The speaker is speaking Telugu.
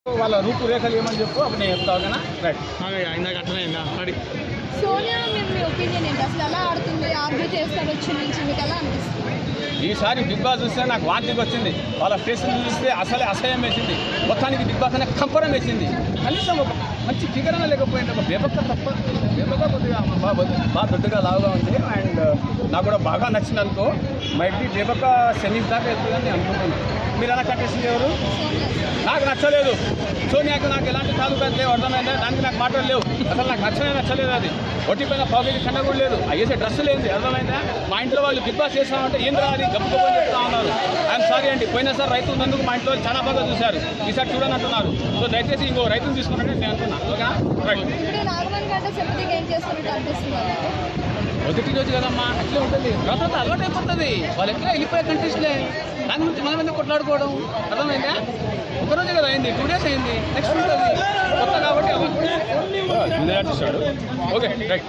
వాళ్ళ రూపురేఖలు ఏమని చెప్పు అప్పుడు నేను చెప్తా ఓకేనా రైట్ ఇందాక అట్లనే రెడీ. సోనియా మీ ఒపీనియన్ ఏంటి? అసలు ఎలా ఆడుతుంది? ఆర్గ్యూ చేస్తాడు వచ్చి నుంచి మీకు ఎలా అనిపిస్తుంది? ఈసారి బిగ్ బాస్ చూస్తే నాకు వాంతికి వచ్చింది. వాళ్ళ ఫేస్లు చూస్తే అసలే అసహ్యం వేసింది. మొత్తానికి బిగ్ బాస్ అనే కంపరం వేసింది. కనీసం ఒక మంచి ఫిగర్ అనే లేకపోయింది. ఒక బేబక్క తప్ప బేబక్క కొద్దిగా బాగా దొడ్డుగా లావుగా ఉంది. అండ్ నాకు కూడా బాగా నచ్చింది అనుకో. మైట్కి బేబక్క సెమీస్ దాకా వెళ్తుందని నేను అనుకుంటున్నాను. మీరు ఎలా కట్టేసింది ఎవరు? నాకు నచ్చలేదు. సోనియాకి నాకు ఎలాంటి తాలూకాలు లేవు, అర్థమైందా? దానికి నాకు మాటలు లేవు. అసలు నాకు నచ్చలేదు. అది ఒట్టిపోయిన పావుకి కండ కూడా లేదు. వేసే డ్రెస్సు లేదు, అర్థమైందా? మా ఇంట్లో వాళ్ళు బిగ్ బాస్ చేస్తామంటే ఏం రావాలి గప్పు చెప్తా ఉన్నారు. ఐఎమ్ సారీ అండి. పోయినసారి రైతు ఉన్నందుకు మా ఇంట్లో చాలా బాగా చూశారు. ఈసారి చూడని అంటున్నారు. సో దయచేసి ఇంకో రైతును తీసుకున్నట్టు నేను అంటున్నాను. ఓకేనా రైట్. ఇప్పుడు నాగమణి కంటే సెపరేట్గా ఏం చేస్తున్నట్టు అనిపిస్తుంది? మొదటి రోజు కదమ్మా అట్లే ఉంటుంది. తర్వాత అలవాటు అయిపోతుంది. వాళ్ళు ఎట్లా వెళ్ళిపోయే కంటెస్ట్లే. దాని గురించి మనం ఎందుకు కొట్లాడుకోవడం, అర్థమైందా? ఒకరోజు కదా అయింది, 2 days అయింది. నెక్స్ట్ ఉంటుంది కొత్త కాబట్టి ఓకే రైట్.